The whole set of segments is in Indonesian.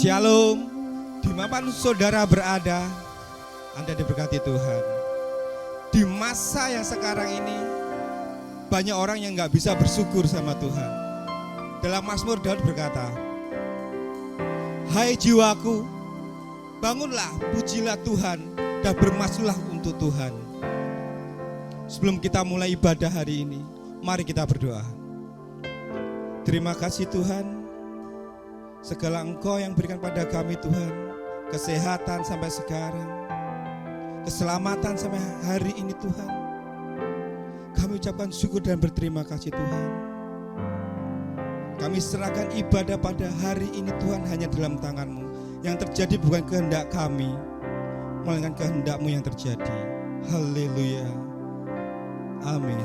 Shalom, dimanapun saudara berada, Anda diberkati Tuhan. Di masa yang sekarang ini, banyak orang yang gak bisa bersyukur sama Tuhan. Dalam Mazmur Daud berkata, "Hai jiwaku, bangunlah, pujilah Tuhan, dan bermasmurlah untuk Tuhan." Sebelum kita mulai ibadah hari ini, mari kita berdoa. Terima kasih Tuhan, segala Engkau yang berikan pada kami Tuhan, kesehatan sampai sekarang, keselamatan sampai hari ini Tuhan. Kami ucapkan syukur dan berterima kasih Tuhan. Kami serahkan ibadah pada hari ini Tuhan hanya dalam tangan-Mu. Yang terjadi bukan kehendak kami, melainkan kehendak-Mu yang terjadi. Haleluya. Amin.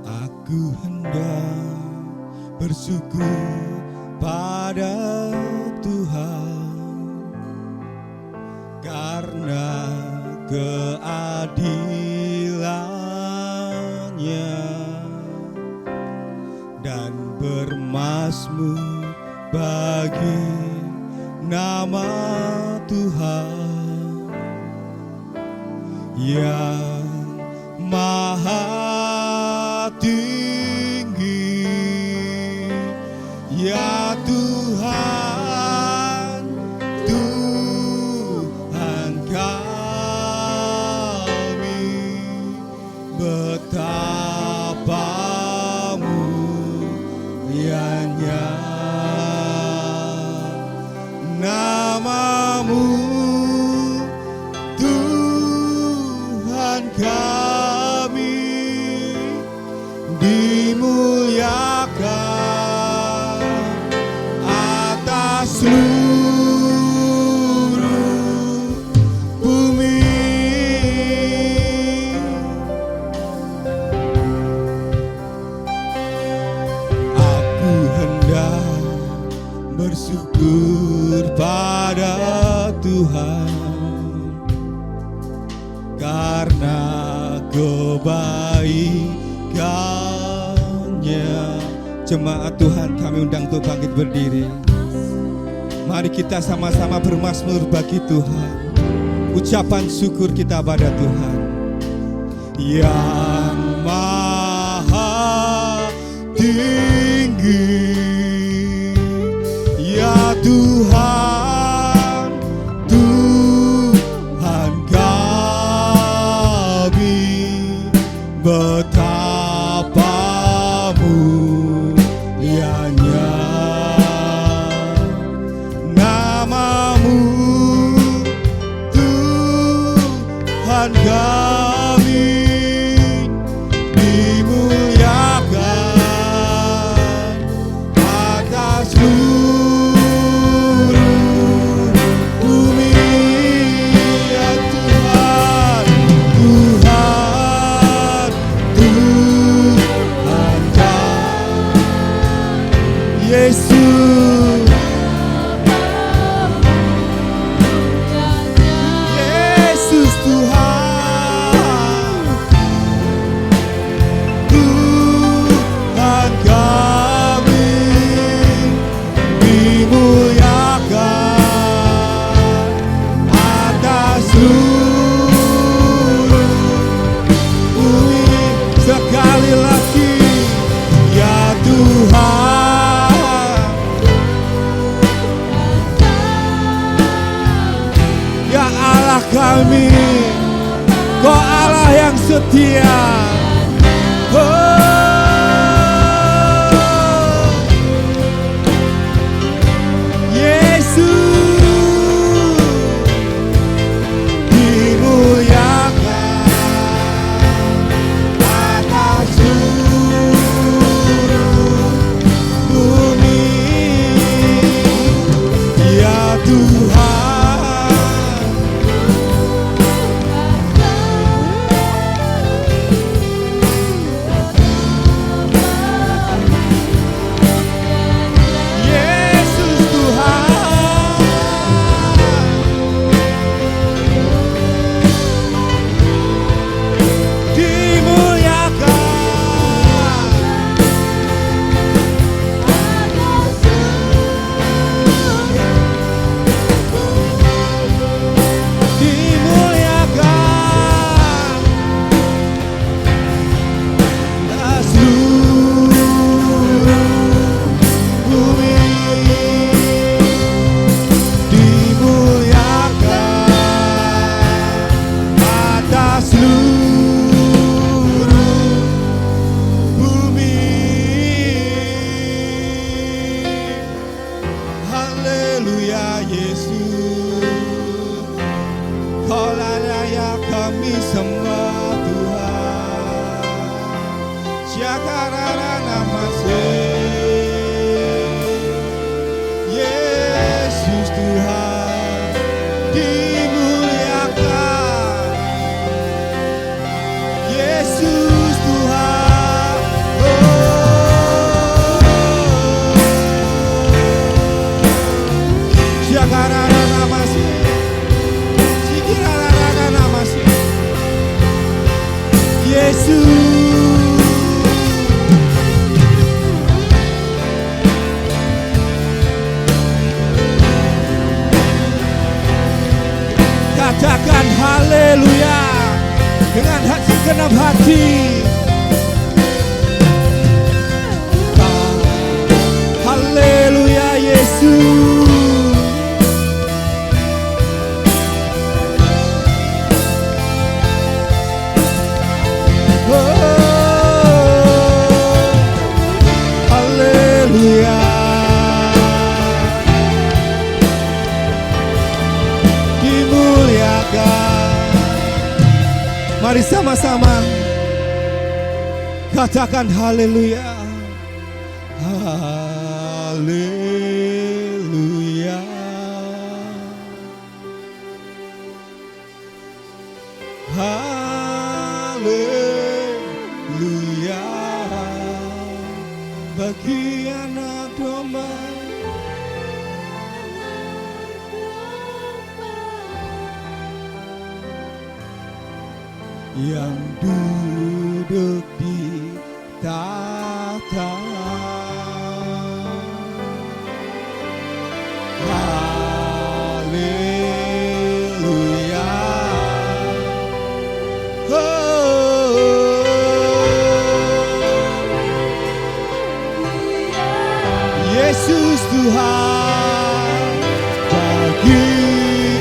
Aku hendak bersyukur pada Tuhan karena keadilan-Nya, dan bermazmur bagi nama Tuhan yang maha tinggi. Ya Tuhan, Tuhan kami, betapa mulianya nama-Mu, Tuhan kami, dimuliakan atas seluruh bumi. Aku hendak bersyukur pada Tuhan karena kebaikan-Nya. Jemaat Tuhan, kami undang untuk bangkit berdiri. Mari kita sama-sama bermazmur bagi Tuhan. Ucapan syukur kita pada Tuhan yang maha tinggi. Ya Tuhan, Tuhan kami, betapa mulianya nama-Mu, Tuhan kami, dimuliakan atas seluruh bumi. Ya Tuhan, Tuhan, Tuhan kami, Yesus, Yesus Tuhan, Tuhan kami, dimuliakan atas seluruh bumi. Sekali lagi, ya Tuhan, ya Allah kami, Kau Allah yang setia. Oh, Yesus, dimuliakan atas seluruh bumi. Ya Tuhan, dalam hati. Haleluya Yesus. Haleluya. Dimuliakan. Mari sama-sama katakan haleluya. Haleluya. Haleluya. Bagi anak domba yang duduk di tahta. Haleluya. Yesus Tuhan bagi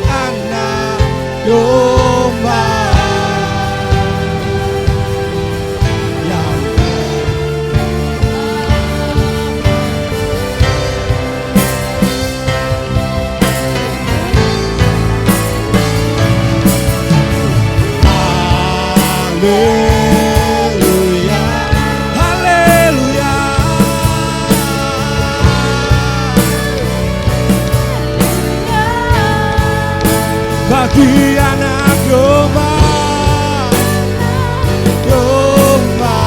anak domba yang haleluya, haleluya. Bagi anak domba, domba.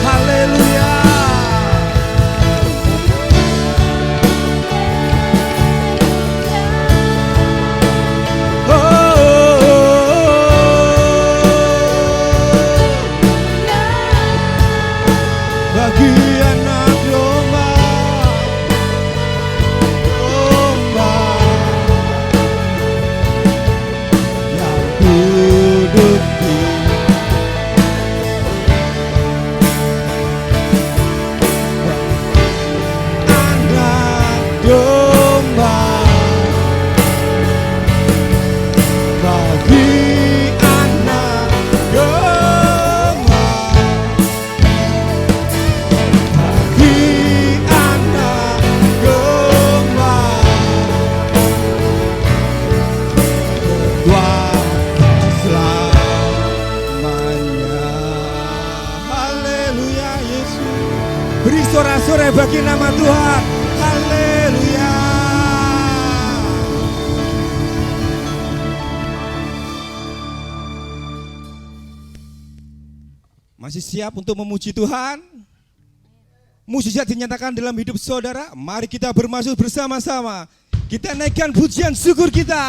Haleluya. Bagi anak domba, domba yang duduk di anak domba, bagi anak domba. Beri sorak-sorai bagi nama Tuhan. Haleluya. Masih siap untuk memuji Tuhan? Mujizat dinyatakan dalam hidup saudara. Mari kita bermasuk bersama-sama. Kita naikkan pujian syukur kita.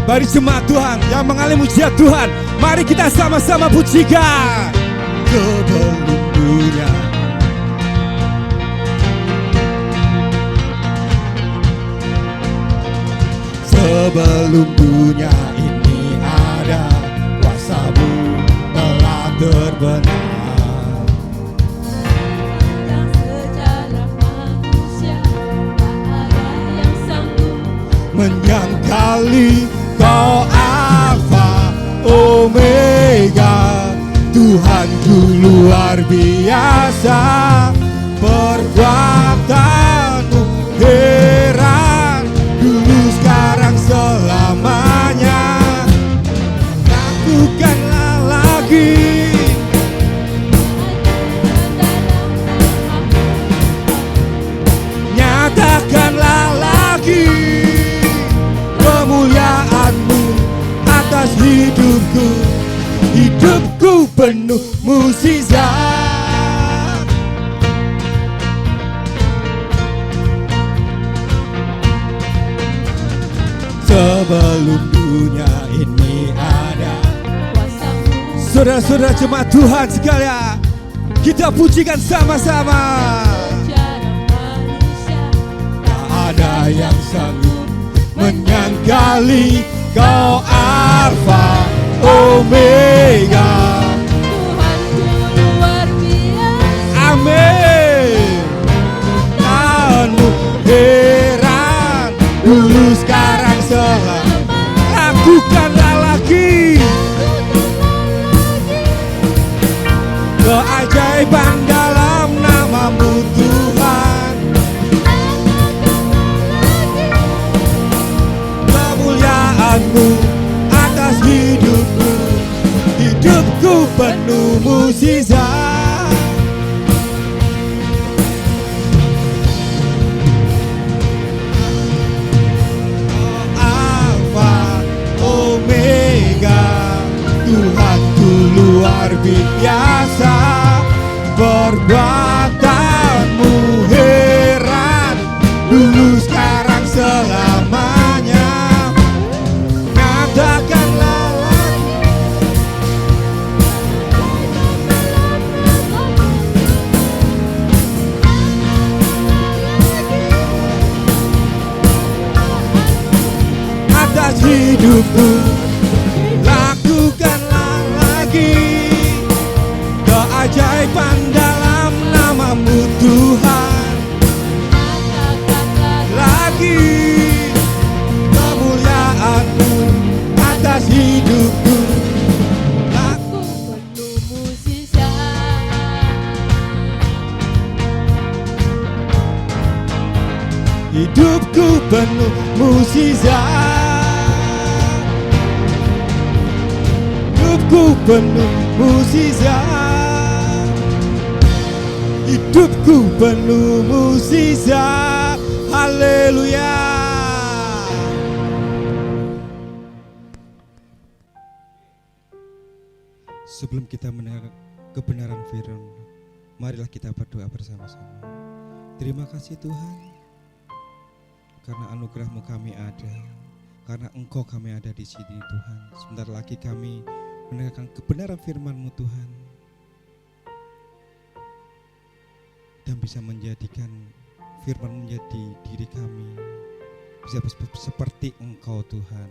Bagi jemaat Tuhan yang mengalami mujizat Tuhan, mari kita sama-sama pujikan. Sebelum dunia, sebelum dunia ini ada, kuasa-Mu telah terbenar. Dan sejarah manusia tak ada yang sanggup menyangkali Kau Alfa Omega, Tuhanku luar biasa, perbuatan-Mu heran, dulu sekarang selamanya. Lakukanlah lagi, nyatakanlah lagi kemuliaan-Mu atas hidupku. Hidupku penuh mukjizat. Sebelum dunia ini ada, kuasa-Mu Saudara-saudara jemaat Tuhan sekalian, kita pujikan sama-sama. Cara manusia Tak ada yang sanggup menyangkali Kau Alfa Omega. Tuhanku luar biasa. Amin. Tanganmu heran, dulu sekarang selalu. Lakukanlah lagi keajaiban dalam nama-Mu Tuhan. Kemuliaan-Mu atas hidupku, hidupku penuh mukjizat. Alfa Omega, Tuhanku luar biasa. Perbuatan-Mu heran, dulu sekarang selamanya. Katakanlah atas hidupku, lakukanlah lagi keajaiban dalam nama-Mu Tuhan. Lagi kemuliaan-Mu atas hidupku, Aku penuh mukjizat. hidupku penuh mukjizat. Hidupku penuh mukjizat. Hidupku penuh mukjizat. Haleluya. Sebelum kita mendengar kebenaran firman, marilah kita berdoa bersama-sama. Terima kasih Tuhan, karena anugerah-Mu kami ada, karena Engkau kami ada di sini Tuhan. Sebentar lagi kami mendengarkan kebenaran firman-Mu Tuhan, dan bisa menjadikan firman menjadi diri kami, bisa seperti Engkau Tuhan.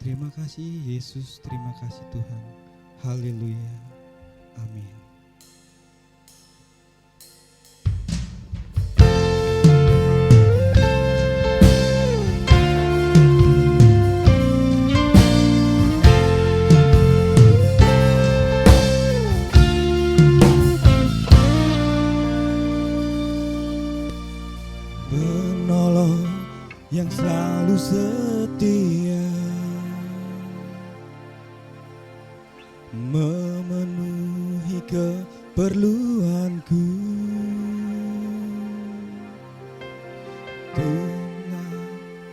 Terima kasih Yesus, terima kasih Tuhan. Haleluya, amin. Penolong yang selalu setia, memenuhi keperluanku. Tuhan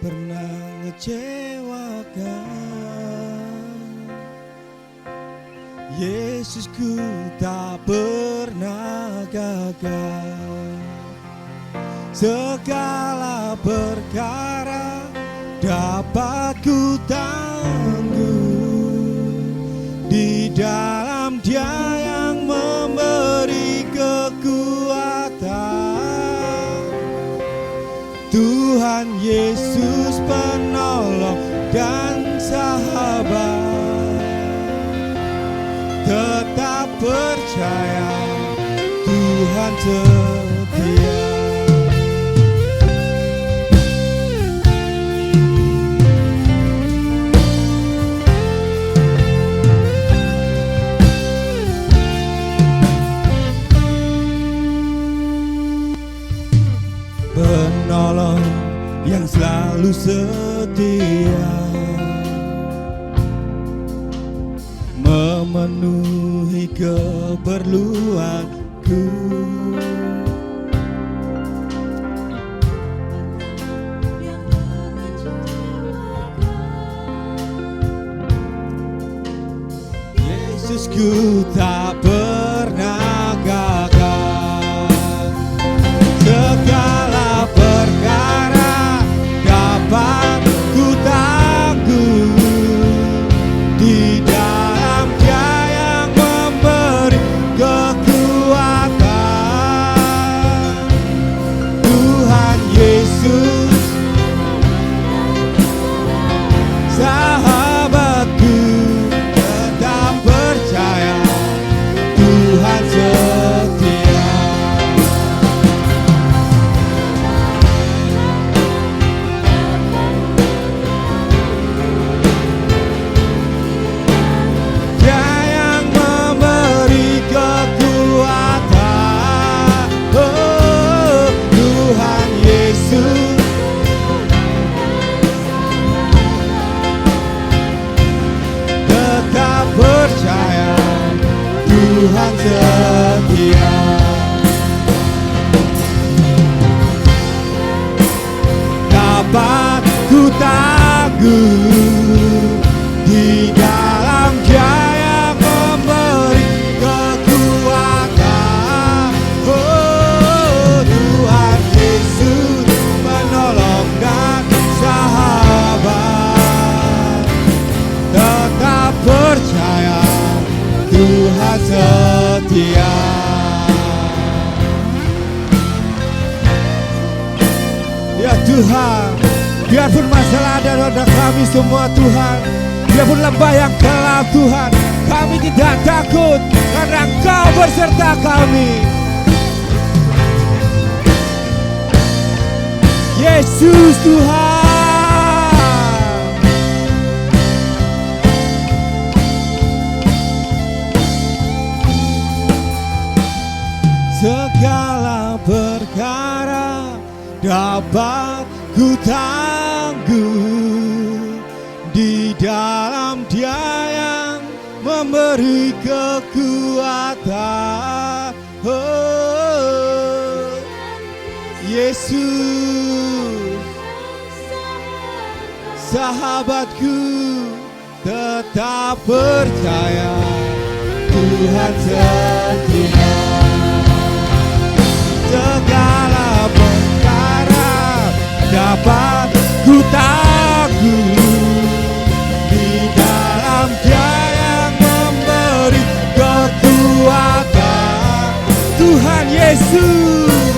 pernah ngecewakan, Yesusku tak pernah gagal. Segala perkara dapat ku tanggung di dalam Dia yang memberi kekuatan. Tuhan Yesus penolong dan sahabat. Tetap percaya Tuhan setia. Penolong yang selalu setia, memenuhi keperluanku. Yesusku tak pernah gagal. Segala perkara dapat ku tanggung di dalam Dia Di dalam Dia yang memberi kekuatan. Oh, Tuhan Yesus menolong dan sahabat. Tetap percaya Tuhan setia. Ya Tuhan, biarpun masalah ada pada kami semua Tuhan, biarpun lembah yang gelap Tuhan, kami tidak takut karena Engkau berserta kami. Yesus Tuhan. Segala perkara dapat ku tangguh di dalam Dia yang memberi kekuatan. Oh, Yesus, sahabatku, tetap percaya Tuhan setia. Segala perkara dapat ku tangguh di dalam Dia yang memberi kekuatan. Tuhan Yesus,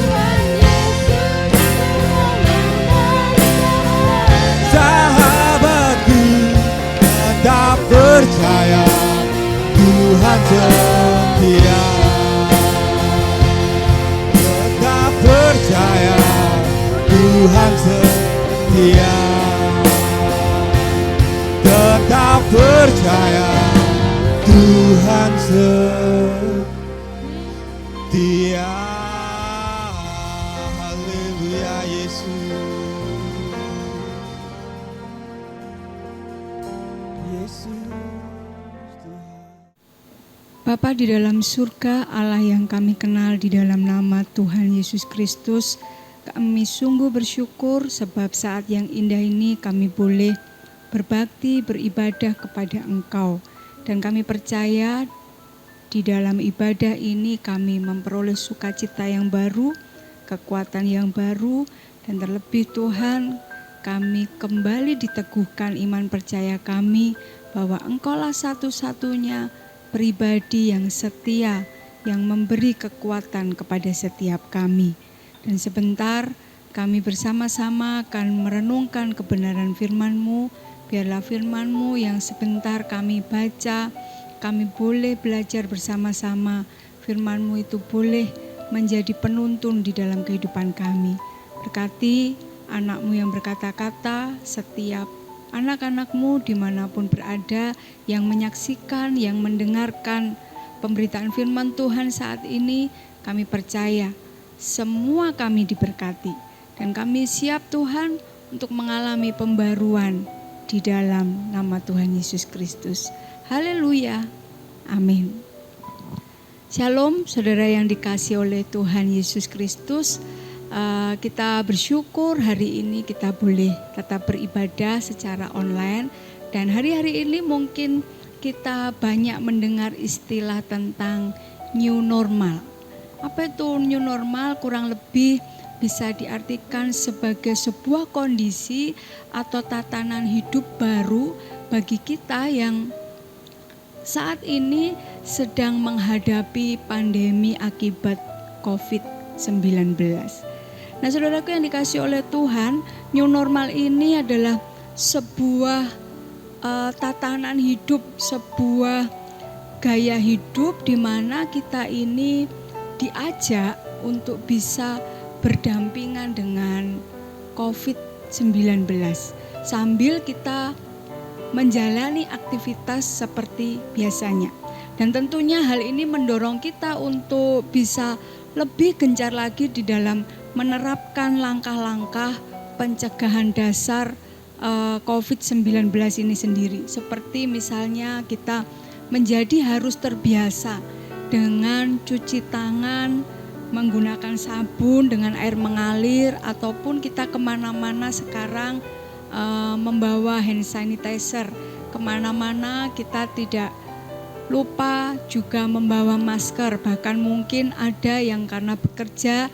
sahabatku, tetap percaya Tuhan setia. Tetap percaya Tuhan setia. Tetap percaya Tuhan setia. Haleluya Yesus. Yesus Tuhan. Bapa di dalam surga, Allah yang kami kenal di dalam nama Tuhan Yesus Kristus, kami sungguh bersyukur sebab saat yang indah ini kami boleh berbakti, beribadah kepada Engkau. Dan kami percaya di dalam ibadah ini kami memperoleh sukacita yang baru, kekuatan yang baru, dan terlebih Tuhan, kami kembali diteguhkan iman percaya kami bahwa Engkaulah satu-satunya pribadi yang setia, yang memberi kekuatan kepada setiap kami. Dan sebentar kami bersama-sama akan merenungkan kebenaran firman-Mu. Biarlah firman-Mu yang sebentar kami baca, kami boleh belajar bersama-sama. Firman-Mu itu boleh menjadi penuntun di dalam kehidupan kami. Berkati anak-Mu yang berkata-kata, setiap anak-anak-Mu dimanapun berada, yang menyaksikan, yang mendengarkan pemberitaan firman Tuhan saat ini, kami percaya semua kami diberkati. Dan kami siap Tuhan untuk mengalami pembaruan di dalam nama Tuhan Yesus Kristus. Haleluya, amin. Shalom saudara yang dikasihi oleh Tuhan Yesus Kristus. Kita bersyukur hari ini kita boleh tetap beribadah secara online. Dan hari-hari ini mungkin kita banyak mendengar istilah tentang new normal. Apa itu new normal? Kurang lebih bisa diartikan sebagai sebuah kondisi atau tatanan hidup baru bagi kita yang saat ini sedang menghadapi pandemi akibat COVID-19. Nah, saudaraku yang dikasihi oleh Tuhan, new normal ini adalah sebuah tatanan hidup, sebuah gaya hidup di mana kita ini diajak untuk bisa berdampingan dengan COVID-19 sambil kita menjalani aktivitas seperti biasanya. Dan tentunya hal ini mendorong kita untuk bisa lebih gencar lagi di dalam menerapkan langkah-langkah pencegahan dasar COVID-19 ini sendiri. Seperti misalnya kita menjadi harus terbiasa dengan cuci tangan, menggunakan sabun dengan air mengalir, ataupun kita kemana-mana sekarang membawa hand sanitizer kemana-mana, kita tidak lupa juga membawa masker. Bahkan mungkin ada yang karena bekerja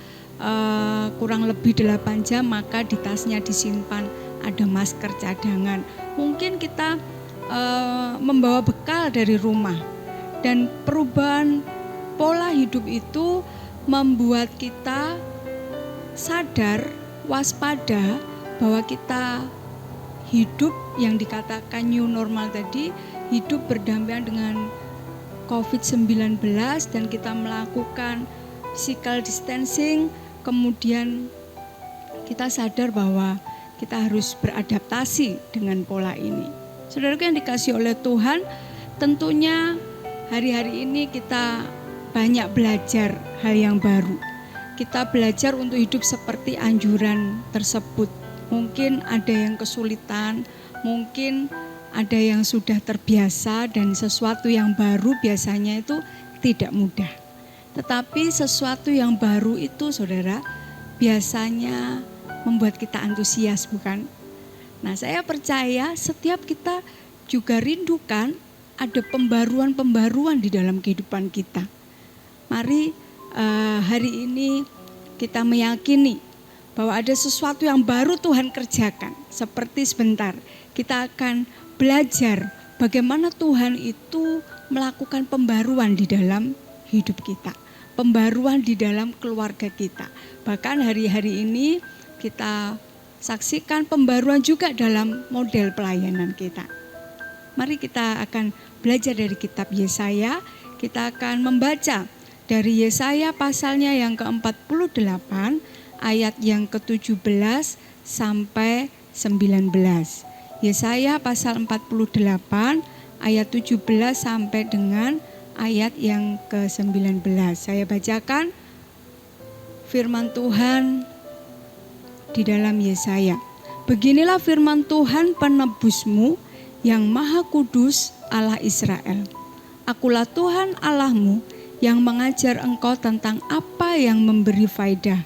kurang lebih 8 jam, maka di tasnya disimpan ada masker cadangan. Mungkin kita membawa bekal dari rumah. Dan perubahan pola hidup itu membuat kita sadar, waspada bahwa kita hidup yang dikatakan new normal tadi, hidup berdampingan dengan COVID-19, dan kita melakukan physical distancing. Kemudian kita sadar bahwa kita harus beradaptasi dengan pola ini. Saudaraku yang dikasihi oleh Tuhan, tentunya hari-hari ini kita banyak belajar hal yang baru. Kita belajar untuk hidup seperti anjuran tersebut. Mungkin ada yang kesulitan, mungkin ada yang sudah terbiasa, dan sesuatu yang baru biasanya itu tidak mudah. Tetapi sesuatu yang baru itu, saudara, biasanya membuat kita antusias, bukan? Nah, saya percaya setiap kita juga rindukan ada pembaruan-pembaruan di dalam kehidupan kita. Mari hari ini kita meyakini bahwa ada sesuatu yang baru Tuhan kerjakan. Seperti sebentar kita akan belajar bagaimana Tuhan itu melakukan pembaruan di dalam hidup kita, pembaruan di dalam keluarga kita. Bahkan hari-hari ini kita saksikan pembaruan juga dalam model pelayanan kita. Mari kita akan belajar dari kitab Yesaya. Kita akan membaca dari Yesaya pasalnya yang ke-48 ayat yang ke-17 sampai 19. Yesaya pasal 48 ayat 17 sampai dengan ayat yang ke-19. Saya bacakan firman Tuhan di dalam Yesaya. Beginilah firman Tuhan penebusmu yang Maha Kudus, Allah Israel. Akulah Tuhan Allahmu yang mengajar engkau tentang apa yang memberi faedah,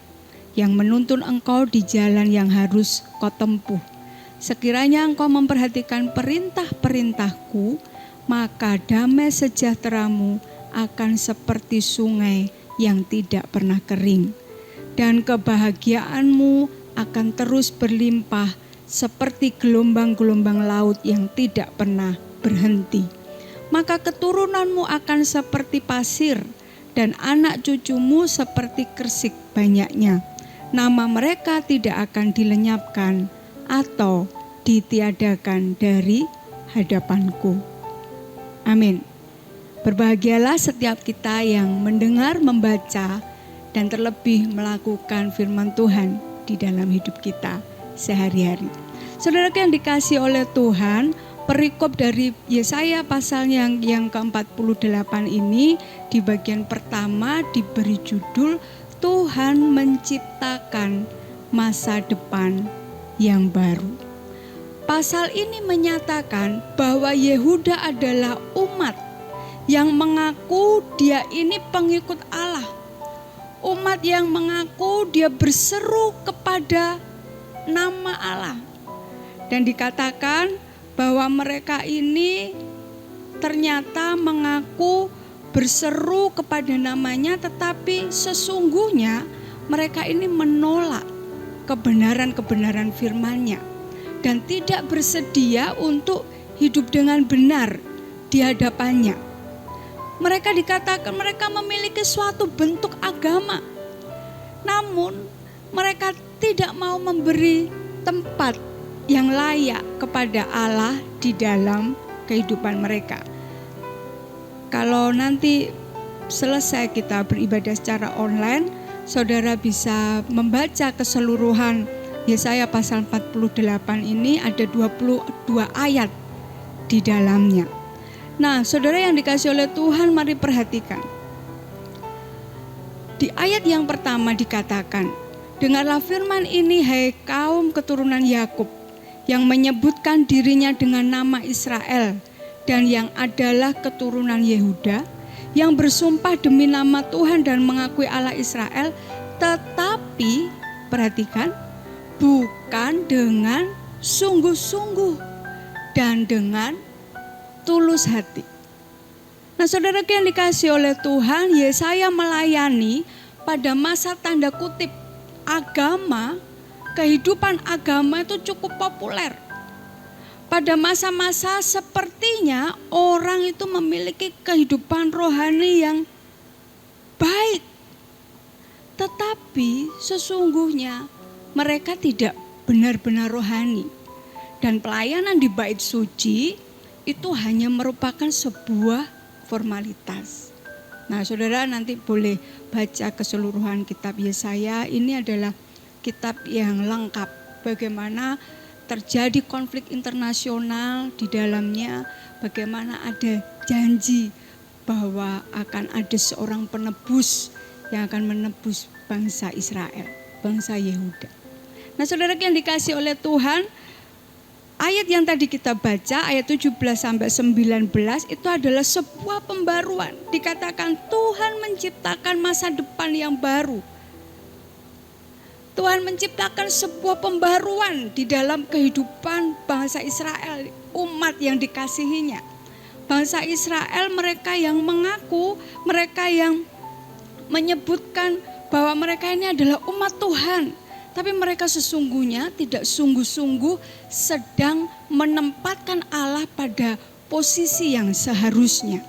yang menuntun engkau di jalan yang harus kau tempuh. Sekiranya engkau memperhatikan perintah-perintahku, maka damai sejahteramu akan seperti sungai yang tidak pernah kering. Dan kebahagiaanmu akan terus berlimpah seperti gelombang-gelombang laut yang tidak pernah berhenti. Maka keturunanmu akan seperti pasir dan anak cucumu seperti kersik banyaknya. Nama mereka tidak akan dilenyapkan atau ditiadakan dari hadapanku. Amin. Berbahagialah setiap kita yang mendengar, membaca, dan terlebih melakukan firman Tuhan di dalam hidup kita sehari-hari. Saudara yang dikasihi oleh Tuhan, perikop dari Yesaya pasal yang ke-48 ini di bagian pertama diberi judul Tuhan menciptakan masa depan yang baru. Pasal ini menyatakan bahwa Yehuda adalah umat yang mengaku dia ini pengikut Allah. Umat yang mengaku dia berseru kepada nama Allah. Dan dikatakan bahwa mereka ini ternyata mengaku berseru kepada namanya, tetapi sesungguhnya mereka ini menolak kebenaran-kebenaran firman-Nya dan tidak bersedia untuk hidup dengan benar di hadapannya. Mereka dikatakan mereka memiliki suatu bentuk agama, namun mereka tidak mau memberi tempat yang layak kepada Allah di dalam kehidupan mereka. Kalau nanti selesai kita beribadah secara online, saudara bisa membaca keseluruhan Yesaya pasal 48 ini, ada 22 ayat di dalamnya. Nah, saudara yang dikasihi oleh Tuhan, mari perhatikan. Di ayat yang pertama dikatakan, dengarlah firman ini hai kaum keturunan Yakub, yang menyebutkan dirinya dengan nama Israel dan yang adalah keturunan Yehuda, yang bersumpah demi nama Tuhan dan mengakui Allah Israel, tetapi perhatikan, bukan dengan sungguh-sungguh dan dengan tulus hati. Nah, saudara yang dikasih oleh Tuhan, Yesaya melayani pada masa tanda kutip agama, kehidupan agama itu cukup populer. Pada masa-masa sepertinya orang itu memiliki kehidupan rohani yang baik. Tetapi sesungguhnya mereka tidak benar-benar rohani. Dan pelayanan di bait suci itu hanya merupakan sebuah formalitas. Nah, saudara nanti boleh baca keseluruhan kitab Yesaya. Ini adalah kitab yang lengkap. Bagaimana terjadi konflik internasional di dalamnya, bagaimana ada janji bahwa akan ada seorang penebus yang akan menebus bangsa Israel, bangsa Yehuda. Nah, saudara yang dikasih oleh Tuhan, ayat yang tadi kita baca, ayat 17 sampai 19 itu adalah sebuah pembaruan. Dikatakan Tuhan menciptakan masa depan yang baru. Tuhan menciptakan sebuah pembaruan di dalam kehidupan bangsa Israel, umat yang dikasihinya. Bangsa Israel, mereka yang mengaku, mereka yang menyebutkan bahwa mereka ini adalah umat Tuhan. Tapi mereka sesungguhnya tidak sungguh-sungguh sedang menempatkan Allah pada posisi yang seharusnya.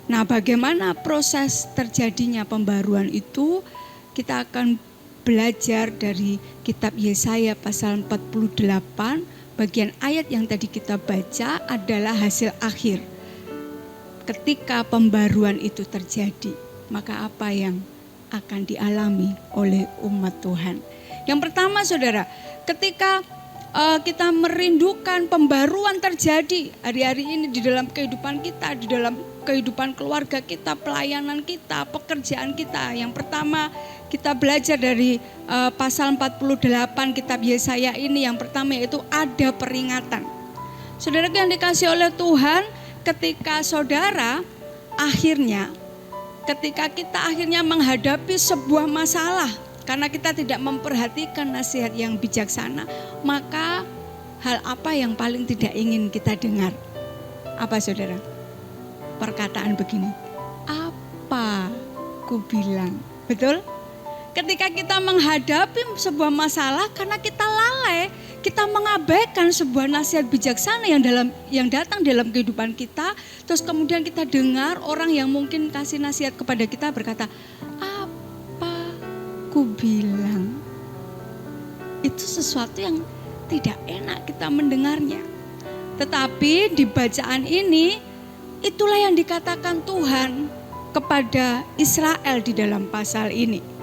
Nah, bagaimana proses terjadinya pembaruan itu? Kita akan belajar dari kitab Yesaya pasal 48, bagian ayat yang tadi kita baca adalah hasil akhir. Ketika pembaruan itu terjadi, maka apa yang akan dialami oleh umat Tuhan? Yang pertama, saudara, ketika kita merindukan pembaruan terjadi hari-hari ini di dalam kehidupan kita, di dalam kehidupan keluarga kita, pelayanan kita, pekerjaan kita. Yang pertama, kita belajar dari pasal 48 kitab Yesaya ini. Yang pertama yaitu ada peringatan. Saudara yang dikasih oleh Tuhan, ketika saudara ketika kita akhirnya menghadapi sebuah masalah karena kita tidak memperhatikan nasihat yang bijaksana, maka hal apa yang paling tidak ingin kita dengar? Apa, saudara? Perkataan begini, apa ku bilang? Betul? Ketika kita menghadapi sebuah masalah karena kita lalai, kita mengabaikan sebuah nasihat bijaksana yang datang dalam kehidupan kita, terus kemudian kita dengar orang yang mungkin kasih nasihat kepada kita berkata, apa ku bilang? Itu sesuatu yang tidak enak kita mendengarnya. Tetapi di bacaan ini, itulah yang dikatakan Tuhan kepada Israel di dalam pasal ini.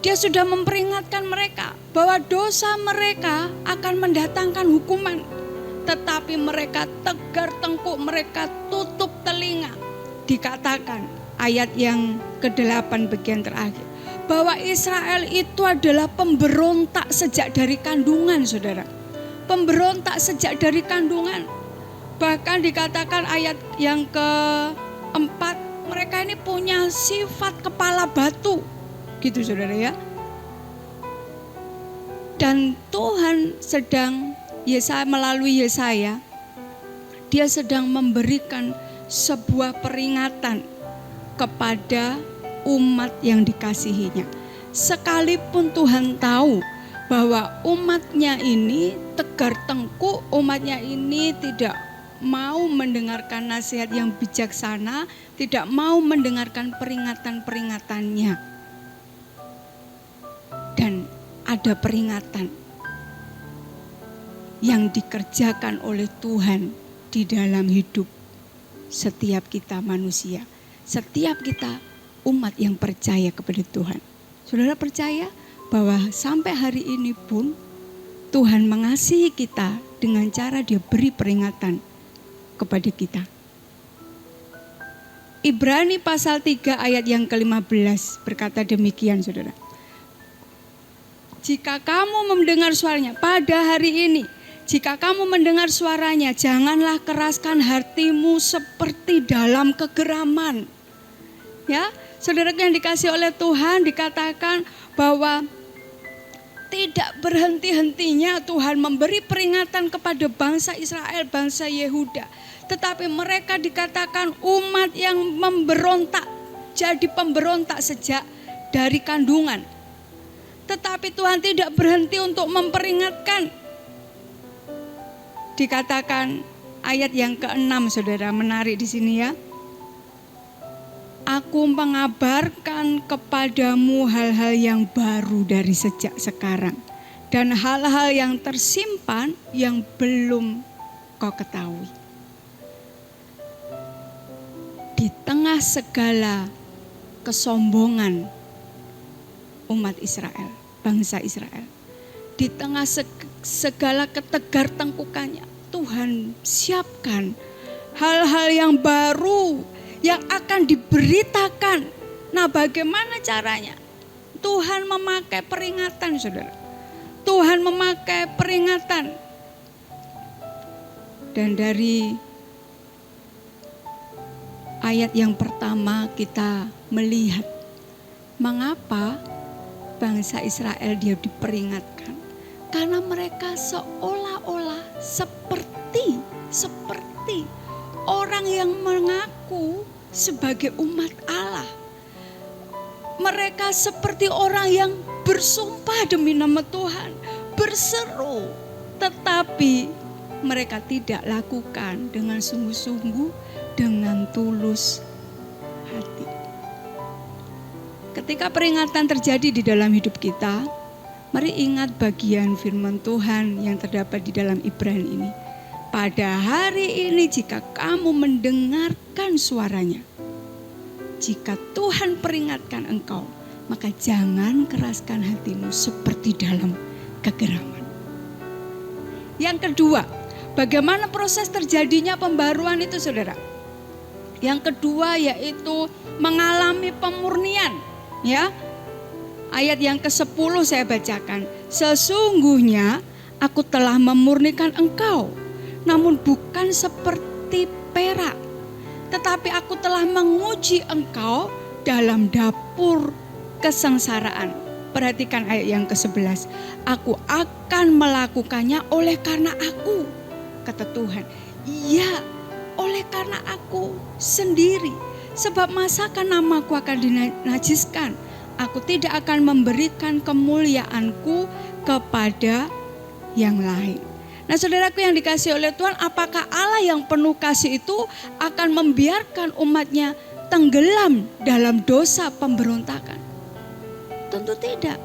Dia sudah memperingatkan mereka bahwa dosa mereka akan mendatangkan hukuman. Tetapi mereka tegar tengkuk, mereka tutup telinga. Dikatakan ayat yang ke-8 bagian terakhir, bahwa Israel itu adalah pemberontak sejak dari kandungan, saudara. Pemberontak sejak dari kandungan. Bahkan dikatakan ayat yang ke-4, mereka ini punya sifat kepala batu. Gitu, saudara ya. Dan Tuhan sedang melalui Yesaya, dia sedang memberikan sebuah peringatan kepada umat yang dikasihinya. Sekalipun Tuhan tahu bahwa umatnya ini tegar tengkuk, umatnya ini tidak mau mendengarkan nasihat yang bijaksana, tidak mau mendengarkan peringatan-peringatannya. Dan ada peringatan yang dikerjakan oleh Tuhan di dalam hidup setiap kita manusia, setiap kita umat yang percaya kepada Tuhan. Saudara percaya bahwa sampai hari ini pun Tuhan mengasihi kita dengan cara Dia beri peringatan kepada kita. Ibrani pasal 3 ayat yang ke-15 berkata demikian, saudara. Jika kamu mendengar suaranya pada hari ini, jika kamu mendengar suaranya, janganlah keraskan hatimu seperti dalam kegeraman. Ya, saudara yang dikasih oleh Tuhan, dikatakan bahwa tidak berhenti-hentinya Tuhan memberi peringatan kepada bangsa Israel, bangsa Yehuda. Tetapi mereka dikatakan umat yang memberontak, jadi pemberontak sejak dari kandungan. Tetapi Tuhan tidak berhenti untuk memperingatkan. Dikatakan ayat yang ke-6, saudara, menarik di sini ya. Aku mengabarkan kepadamu hal-hal yang baru dari sejak sekarang, dan hal-hal yang tersimpan yang belum kau ketahui. Di tengah segala kesombongan umat Israel, bangsa Israel, di tengah segala ketegar-tengkukannya, Tuhan siapkan hal-hal yang baru yang akan diberitakan. Nah, bagaimana caranya? Tuhan memakai peringatan, saudara. Tuhan memakai peringatan. Dan dari ayat yang pertama kita melihat mengapa bangsa Israel dia diperingatkan. Karena mereka seolah-olah seperti orang yang mengaku sebagai umat Allah. Mereka seperti orang yang bersumpah demi nama Tuhan, berseru, tetapi mereka tidak lakukan dengan sungguh-sungguh, dengan tulus hati. Ketika peringatan terjadi di dalam hidup kita, mari ingat bagian firman Tuhan yang terdapat di dalam Ibrani ini. Pada hari ini jika kamu mendengarkan suaranya, jika Tuhan peringatkan engkau, maka jangan keraskan hatimu seperti dalam kegeraman. Yang kedua, bagaimana proses terjadinya pembaruan itu, saudara? Yang kedua yaitu mengalami pemurnian, ya. Ayat yang ke-10 saya bacakan. Sesungguhnya aku telah memurnikan engkau, namun bukan seperti perak, tetapi aku telah menguji engkau dalam dapur kesengsaraan. Perhatikan ayat yang ke-11. Aku akan melakukannya oleh karena aku, kata Tuhan. Iya, oleh karena aku sendiri. Sebab masakan namaku akan dinajiskan. Aku tidak akan memberikan kemuliaanku kepada yang lain. Nah, saudaraku yang dikasihi oleh Tuhan, apakah Allah yang penuh kasih itu akan membiarkan umatnya tenggelam dalam dosa pemberontakan? Tentu tidak.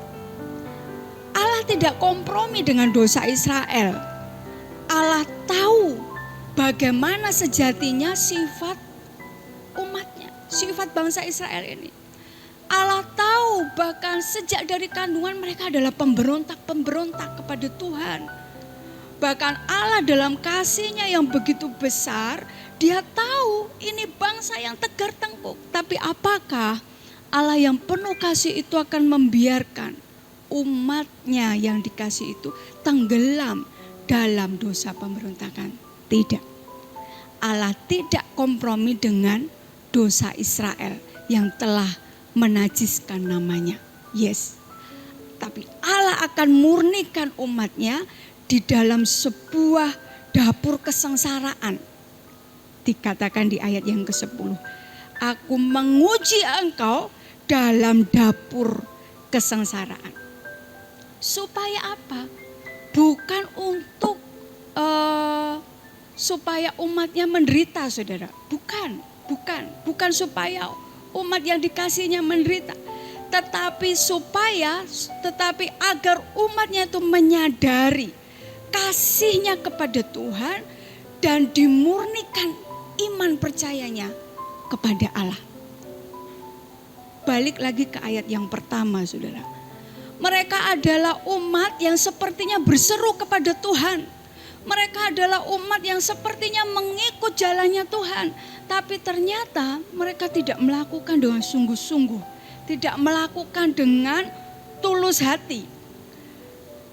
Allah tidak kompromi dengan dosa Israel. Allah tahu bagaimana sejatinya sifat umatnya, sifat bangsa Israel ini. Allah tahu bahkan sejak dari kandungan mereka adalah pemberontak kepada Tuhan. Bahkan Allah dalam kasih-Nya yang begitu besar, Dia tahu ini bangsa yang tegar tengkuk. Tapi apakah Allah yang penuh kasih itu akan membiarkan umat-Nya yang dikasih itu tenggelam dalam dosa pemberontakan? Tidak. Allah tidak kompromi dengan dosa Israel yang telah menajiskan namanya. Yes. Tapi Allah akan murnikan umat-Nya di dalam sebuah dapur kesengsaraan. Dikatakan di ayat yang ke-10. Aku menguji engkau dalam dapur kesengsaraan. Supaya apa? Bukan untuk supaya umatnya menderita, saudara. Bukan supaya umat yang dikasihnya menderita. Tetapi agar umatnya itu menyadari kasihnya kepada Tuhan dan dimurnikan iman percayanya kepada Allah. Balik lagi ke ayat yang pertama, saudara. Mereka adalah umat yang sepertinya berseru kepada Tuhan. Mereka adalah umat yang sepertinya mengikut jalannya Tuhan. Tapi ternyata mereka tidak melakukan dengan sungguh-sungguh. Tidak melakukan dengan tulus hati.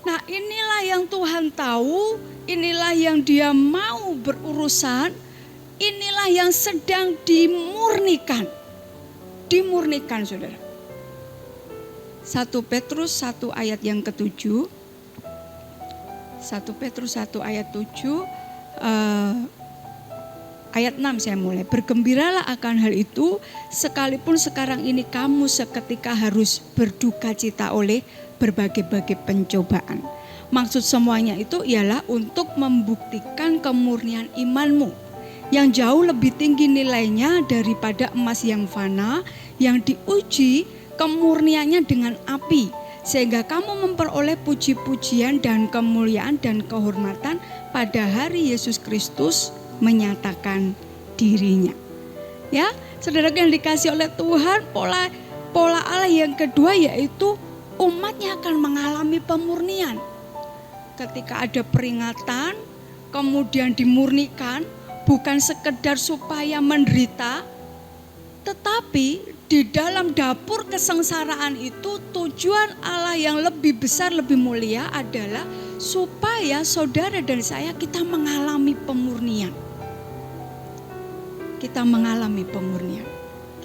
Nah, inilah yang Tuhan tahu, inilah yang Dia mau berurusan, inilah yang sedang dimurnikan. Dimurnikan, saudara. 1 Petrus 1 ayat yang ke-7. 1 Petrus 1 ayat 7, ayat 6 saya mulai. Bergembiralah akan hal itu, sekalipun sekarang ini kamu seketika harus berduka cita oleh berbagai-bagai pencobaan. Maksud semuanya itu ialah untuk membuktikan kemurnian imanmu yang jauh lebih tinggi nilainya daripada emas yang fana, yang diuji kemurniannya dengan api, sehingga kamu memperoleh puji-pujian dan kemuliaan dan kehormatan pada hari Yesus Kristus menyatakan dirinya. Ya, saudara yang dikasih oleh Tuhan, pola Allah yang kedua yaitu umatnya akan mengalami pemurnian. Ketika ada peringatan, kemudian dimurnikan, bukan sekedar supaya menderita, tetapi di dalam dapur kesengsaraan itu tujuan Allah yang lebih besar, lebih mulia adalah supaya saudara dan saya kita mengalami pemurnian. Kita mengalami pemurnian.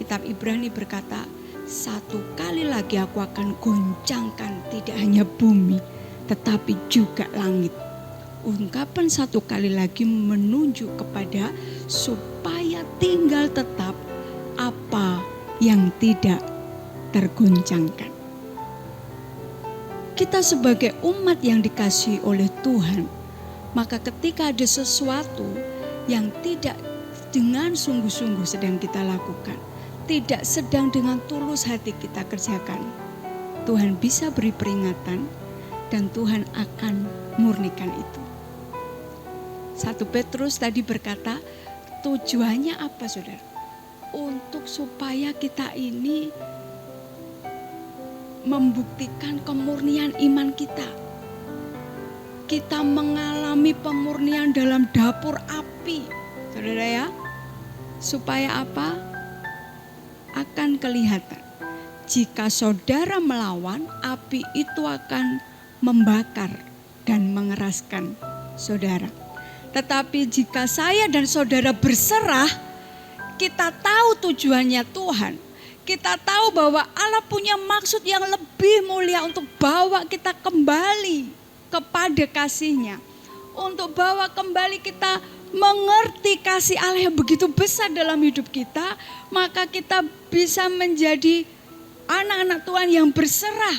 Kitab Ibrani berkata, satu kali lagi aku akan goncangkan tidak hanya bumi, tetapi juga langit. Ungkapan satu kali lagi menunjuk kepada supaya tinggal tetap apa yang tidak tergoncangkan. Kita sebagai umat yang dikasihi oleh Tuhan, maka ketika ada sesuatu yang tidak dengan sungguh-sungguh sedang kita lakukan, tidak sedang dengan tulus hati kita kerjakan, Tuhan bisa beri peringatan dan Tuhan akan murnikan itu. 1 Petrus tadi berkata, tujuannya apa saudara? Untuk supaya kita ini membuktikan kemurnian iman kita. Kita mengalami pemurnian dalam dapur api, saudara ya. Supaya apa? Akan kelihatan. Jika saudara melawan, api itu akan membakar dan mengeraskan saudara. Tetapi jika saya dan saudara berserah, kita tahu tujuannya Tuhan. Kita tahu bahwa Allah punya maksud yang lebih mulia untuk bawa kita kembali kepada kasih-Nya. Untuk bawa kembali kita mengerti kasih Allah yang begitu besar dalam hidup kita. Maka kita bisa menjadi anak-anak Tuhan yang berserah.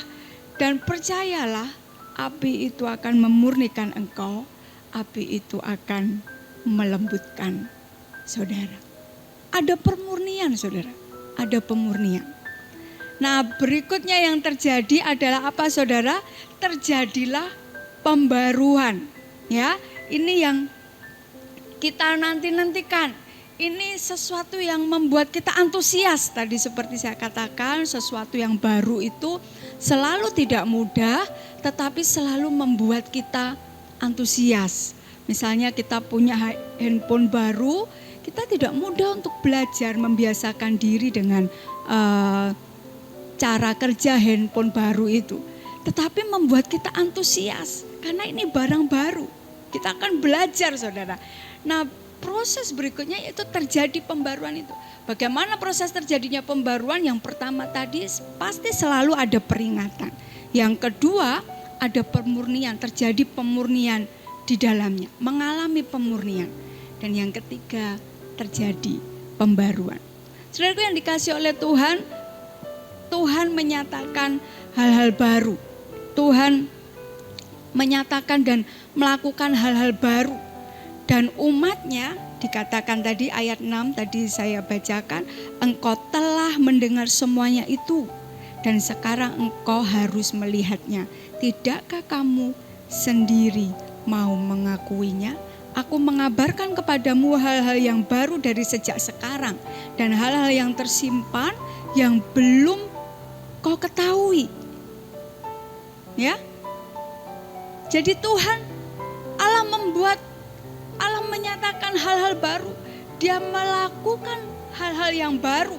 Dan percayalah, api itu akan memurnikan engkau. Api itu akan melembutkan saudara. Ada pemurnian saudara, ada pemurnian. Nah berikutnya yang terjadi adalah apa saudara? Terjadilah pembaruan. Ya, ini yang kita nantikan. Ini sesuatu yang membuat kita antusias. Tadi seperti saya katakan, sesuatu yang baru itu selalu tidak mudah, tetapi selalu membuat kita antusias. Misalnya kita punya handphone baru, kita tidak mudah untuk belajar membiasakan diri dengan cara kerja handphone baru itu. Tetapi membuat kita antusias karena ini barang baru. Kita akan belajar saudara. Nah proses berikutnya itu terjadi pembaruan itu. Bagaimana proses terjadinya pembaruan? Yang pertama tadi pasti selalu ada peringatan. Yang kedua ada pemurnian, terjadi pemurnian di dalamnya, mengalami pemurnian. Dan yang ketiga terjadi pembaruan. Saudaraku yang dikasih oleh Tuhan, Tuhan menyatakan hal-hal baru. Tuhan menyatakan dan melakukan hal-hal baru. Dan umatnya dikatakan tadi ayat 6 tadi saya bacakan, engkau telah mendengar semuanya itu dan sekarang engkau harus melihatnya. Tidakkah kamu sendiri mau mengakuinya? Aku mengabarkan kepadamu hal-hal yang baru dari sejak sekarang dan hal-hal yang tersimpan yang belum kau ketahui. Ya. Jadi Tuhan Allah menyatakan hal-hal baru. Dia melakukan hal-hal yang baru.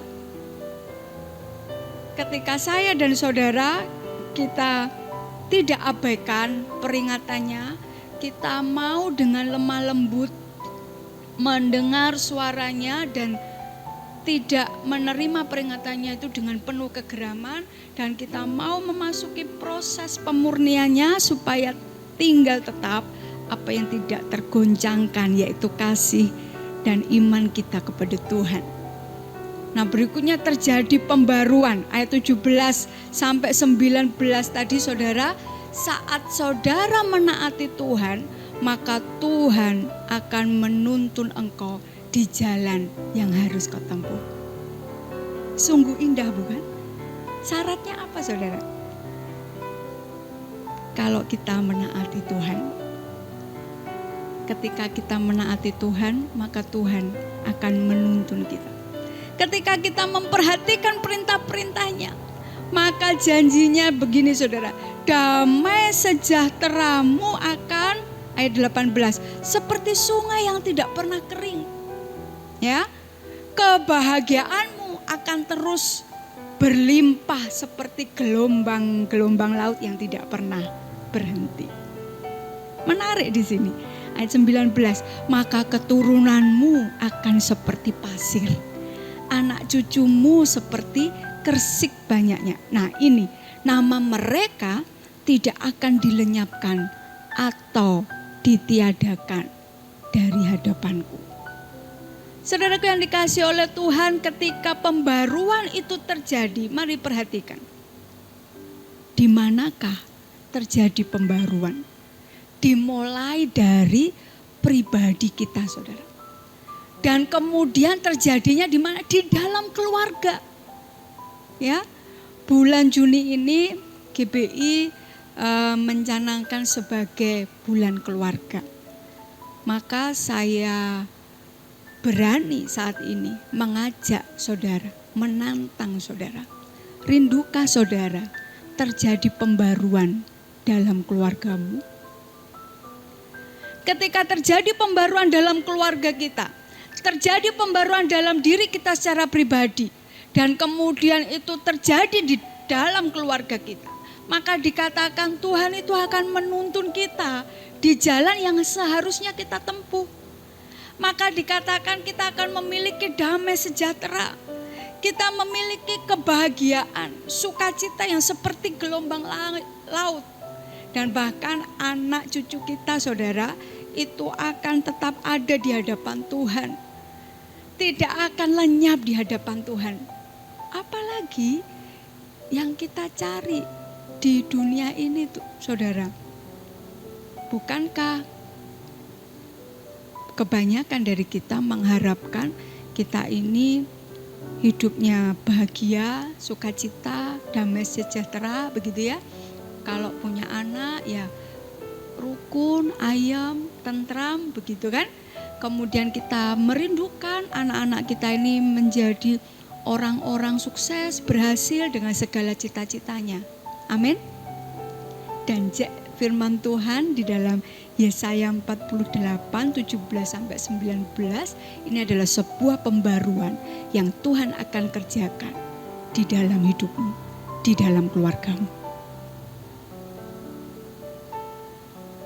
Ketika saya dan saudara kita tidak abaikan peringatannya, kita mau dengan lemah lembut mendengar suaranya dan tidak menerima peringatannya itu dengan penuh kegeraman, dan kita mau memasuki proses pemurniannya supaya tinggal tetap apa yang tidak tergoncangkan, yaitu kasih dan iman kita kepada Tuhan. Nah, berikutnya terjadi pembaruan ayat 17 sampai 19 tadi saudara. Saat saudara menaati Tuhan, maka Tuhan akan menuntun engkau di jalan yang harus kau tempuh. Sungguh indah bukan? Syaratnya apa saudara? Kalau kita menaati Tuhan. Ketika kita menaati Tuhan, maka Tuhan akan menuntun kita. Ketika kita memperhatikan perintah-perintahnya, maka janjinya begini saudara. Damai sejahteramu akan, ayat 18, seperti sungai yang tidak pernah kering. Ya, kebahagiaanmu akan terus berlimpah seperti gelombang-gelombang laut yang tidak pernah berhenti. Menarik di sini. Ayat 19, maka keturunanmu akan seperti pasir. Anak cucumu seperti kersik banyaknya. Nah, ini nama mereka tidak akan dilenyapkan atau ditiadakan dari hadapanku. Saudaraku yang dikasihi oleh Tuhan, ketika pembaruan itu terjadi, mari perhatikan. Di manakah terjadi pembaruan? Dimulai dari pribadi kita, saudara. Dan kemudian terjadinya di mana? Di dalam keluarga. Ya, bulan Juni ini GBI mencanangkan sebagai bulan keluarga. Maka saya berani saat ini mengajak saudara, menantang saudara. Rindukah saudara terjadi pembaruan dalam keluargamu? Ketika terjadi pembaruan dalam keluarga kita, terjadi pembaruan dalam diri kita secara pribadi, dan kemudian itu terjadi di dalam keluarga kita, maka dikatakan Tuhan itu akan menuntun kita di jalan yang seharusnya kita tempuh. Maka dikatakan kita akan memiliki damai sejahtera, kita memiliki kebahagiaan, sukacita yang seperti gelombang laut. Dan bahkan anak cucu kita saudara itu akan tetap ada di hadapan Tuhan. Tidak akan lenyap di hadapan Tuhan. Apalagi yang kita cari di dunia ini tuh saudara. Bukankah kebanyakan dari kita mengharapkan kita ini hidupnya bahagia, sukacita, damai sejahtera begitu ya. Kalau punya anak ya rukun, ayam, tentram begitu kan. Kemudian kita merindukan anak-anak kita ini menjadi orang-orang sukses, berhasil dengan segala cita-citanya. Amin. Dan firman Tuhan di dalam Yesaya 48, 17 sampai 19 ini adalah sebuah pembaruan yang Tuhan akan kerjakan di dalam hidupmu, di dalam keluargamu.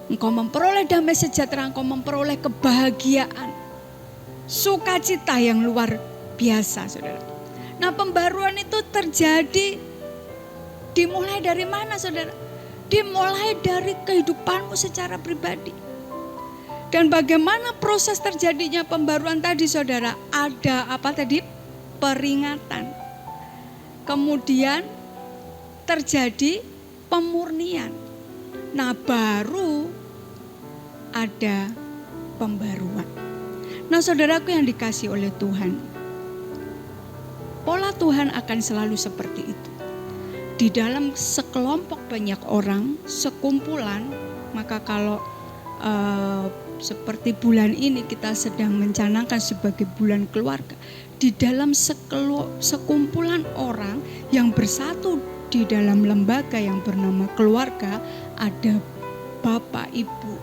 Engkau memperoleh damai sejahtera, engkau memperoleh kebahagiaan, sukacita yang luar biasa, saudara. Nah, pembaruan itu terjadi dimulai dari mana, saudara? Dimulai dari kehidupanmu secara pribadi. Dan bagaimana proses terjadinya pembaruan tadi, saudara? Ada apa tadi? Peringatan. Kemudian terjadi pemurnian. Nah, baru ada pembaruan. Nah, saudaraku yang dikasihi oleh Tuhan, pola Tuhan akan selalu seperti itu. Di dalam sekelompok banyak orang, sekumpulan, maka kalau seperti bulan ini kita sedang mencanangkan sebagai bulan keluarga, di dalam sekumpulan orang yang bersatu di dalam lembaga yang bernama keluarga, ada bapak, ibu,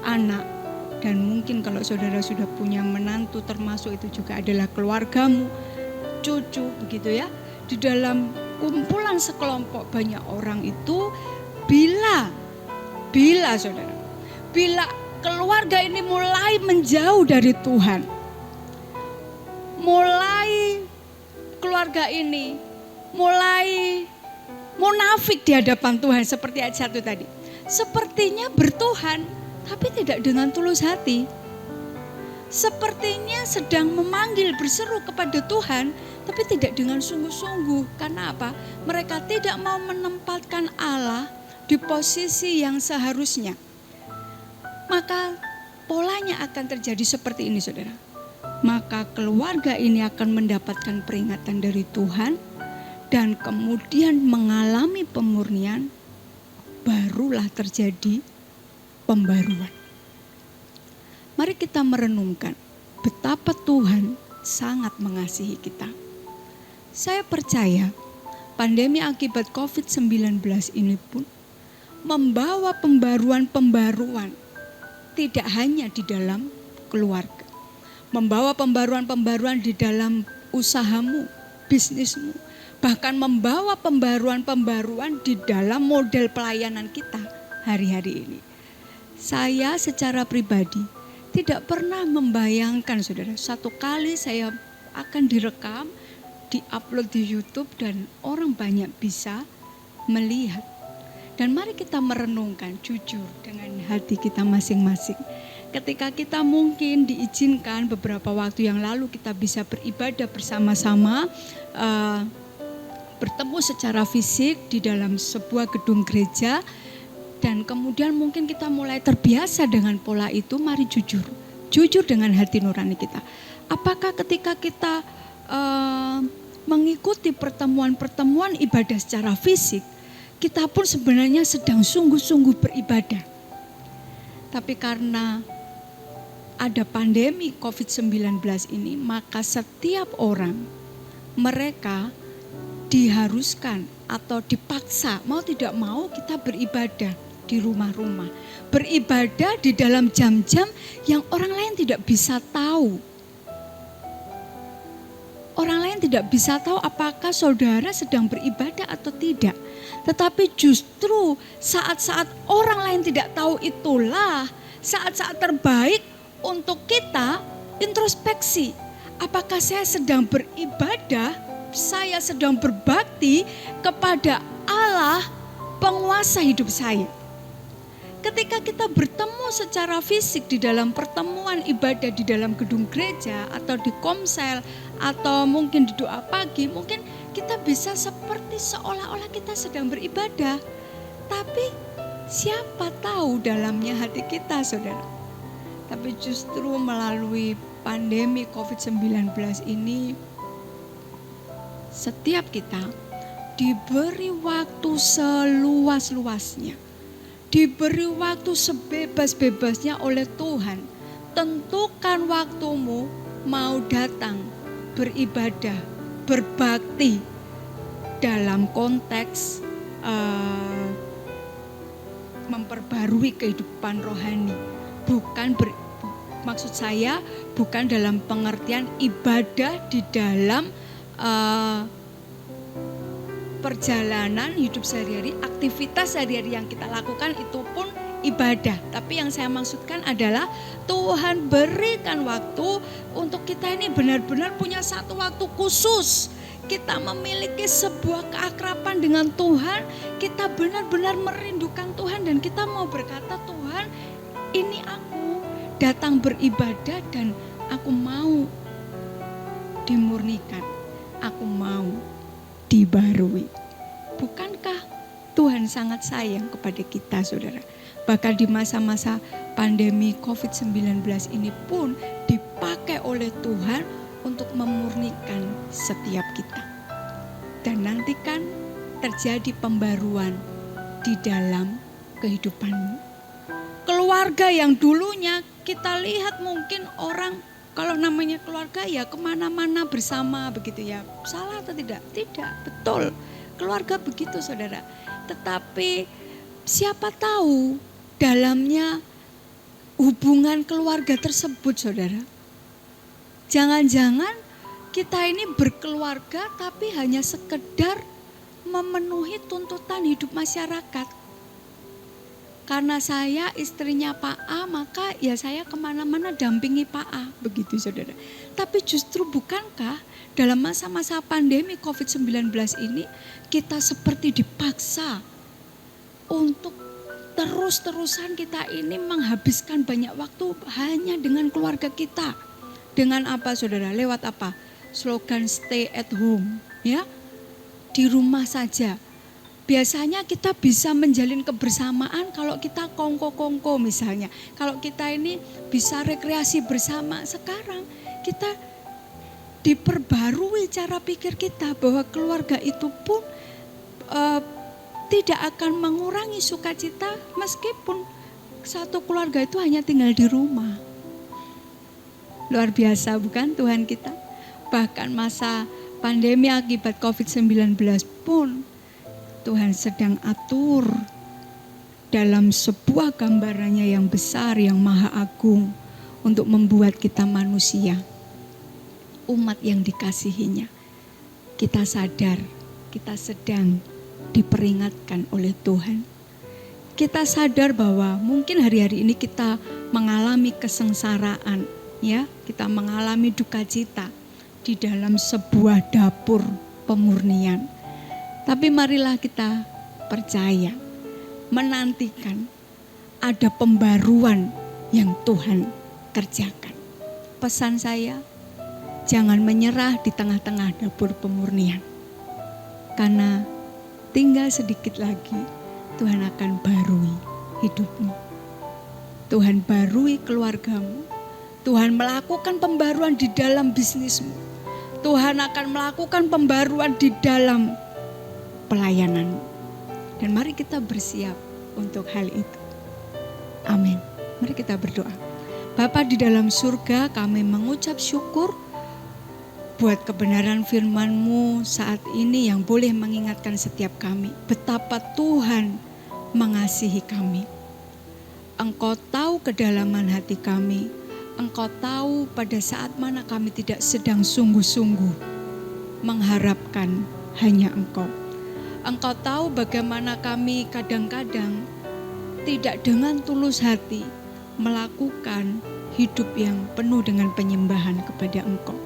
anak, dan mungkin kalau saudara sudah punya menantu termasuk itu juga adalah keluargamu, cucu begitu ya. Di dalam kumpulan sekelompok banyak orang itu bila saudara, bila keluarga ini mulai menjauh dari Tuhan, mulai keluarga ini mulai munafik di hadapan Tuhan seperti ayat 1 tadi. Sepertinya bertuhan tapi tidak dengan tulus hati. Sepertinya sedang memanggil berseru kepada Tuhan tapi tidak dengan sungguh-sungguh. Karena apa? Mereka tidak mau menempatkan Allah di posisi yang seharusnya. Maka polanya akan terjadi seperti ini, saudara. Maka keluarga ini akan mendapatkan peringatan dari Tuhan dan kemudian mengalami pemurnian, barulah terjadi pembaruan. Mari kita merenungkan betapa Tuhan sangat mengasihi kita. Saya percaya pandemi akibat COVID-19 ini pun membawa pembaruan-pembaruan tidak hanya di dalam keluarga. Membawa pembaruan-pembaruan di dalam usahamu, bisnismu. Bahkan membawa pembaruan-pembaruan di dalam model pelayanan kita hari-hari ini. Saya secara pribadi tidak pernah membayangkan, saudara, satu kali saya akan direkam, diupload di YouTube dan orang banyak bisa melihat. Dan mari kita merenungkan jujur dengan hati kita masing-masing. Ketika kita mungkin diizinkan beberapa waktu yang lalu kita bisa beribadah bersama-sama, bertemu secara fisik di dalam sebuah gedung gereja, dan kemudian mungkin kita mulai terbiasa dengan pola itu. Mari jujur dengan hati nurani kita. Apakah ketika kita mengikuti pertemuan-pertemuan ibadah secara fisik, kita pun sebenarnya sedang sungguh-sungguh beribadah. Tapi karena ada pandemi COVID-19 ini, maka setiap orang mereka diharuskan atau dipaksa, mau tidak mau kita beribadah di rumah-rumah. Beribadah di dalam jam-jam yang orang lain tidak bisa tahu. Orang lain tidak bisa tahu apakah saudara sedang beribadah atau tidak. Tetapi justru saat-saat orang lain tidak tahu itulah saat-saat terbaik untuk kita introspeksi. Apakah saya sedang beribadah, saya sedang berbakti kepada Allah penguasa hidup saya. Ketika kita bertemu secara fisik di dalam pertemuan ibadah di dalam gedung gereja atau di komsel atau mungkin di doa pagi, mungkin kita bisa seperti seolah-olah kita sedang beribadah. Tapi siapa tahu dalamnya hati kita, saudara. Tapi justru melalui pandemi COVID-19 ini, setiap kita diberi waktu seluas-luasnya, diberi waktu sebebas-bebasnya oleh Tuhan. Tentukan waktumu mau datang beribadah, berbakti dalam konteks memperbarui kehidupan rohani. Maksud saya bukan dalam pengertian ibadah di dalam perjalanan hidup sehari-hari, aktivitas sehari-hari yang kita lakukan itu pun ibadah. Tapi yang saya maksudkan adalah Tuhan berikan waktu untuk kita ini benar-benar punya satu waktu khusus. Kita memiliki sebuah keakraban dengan Tuhan, kita benar-benar merindukan Tuhan dan kita mau berkata, Tuhan, ini aku datang beribadah dan aku mau dimurnikan, aku mau dibarui. Bukankah Tuhan sangat sayang kepada kita, saudara? Bahkan di masa-masa pandemi COVID-19 ini pun dipakai oleh Tuhan untuk memurnikan setiap kita. Dan nantikan terjadi pembaruan di dalam kehidupanmu. Keluarga yang dulunya kita lihat mungkin orang kalau namanya keluarga ya kemana-mana bersama begitu ya. Salah atau tidak? Tidak, betul. Keluarga begitu, saudara. Tetapi siapa tahu dalamnya hubungan keluarga tersebut, saudara. Jangan-jangan kita ini berkeluarga tapi hanya sekedar memenuhi tuntutan hidup masyarakat. Karena saya istrinya Pak A, maka ya saya kemana-mana dampingi Pak A. Begitu saudara. Tapi justru bukankah dalam masa-masa pandemi COVID-19 ini kita seperti dipaksa untuk terus-terusan kita ini menghabiskan banyak waktu hanya dengan keluarga kita. Dengan apa saudara? Lewat apa? Slogan stay at home, ya. Di rumah saja. Biasanya kita bisa menjalin kebersamaan kalau kita kongko-kongko misalnya. Kalau kita ini bisa rekreasi bersama. Sekarang kita diperbarui cara pikir kita bahwa keluarga itu pun tidak akan mengurangi sukacita meskipun satu keluarga itu hanya tinggal di rumah. Luar biasa bukan Tuhan kita? Bahkan masa pandemi akibat COVID-19 pun Tuhan sedang atur dalam sebuah gambarannya yang besar, yang maha agung untuk membuat kita manusia, umat yang dikasihinya. Kita sadar, kita sedang diperingatkan oleh Tuhan. Kita sadar bahwa mungkin hari-hari ini kita mengalami kesengsaraan, ya, kita mengalami duka cita di dalam sebuah dapur pemurnian. Tapi marilah kita percaya, menantikan ada pembaruan yang Tuhan kerjakan. Pesan saya, jangan menyerah di tengah-tengah dapur pemurnian. Karena tinggal sedikit lagi Tuhan akan barui hidupmu. Tuhan barui keluargamu. Tuhan melakukan pembaruan di dalam bisnismu. Tuhan akan melakukan pembaruan di dalam pelayananmu. Dan mari kita bersiap untuk hal itu. Amin. Mari kita berdoa. Bapa di dalam surga, kami mengucap syukur buat kebenaran firman-Mu saat ini yang boleh mengingatkan setiap kami betapa Tuhan mengasihi kami. Engkau tahu kedalaman hati kami. Engkau tahu pada saat mana kami tidak sedang sungguh-sungguh mengharapkan hanya Engkau. Engkau tahu bagaimana kami kadang-kadang tidak dengan tulus hati melakukan hidup yang penuh dengan penyembahan kepada Engkau.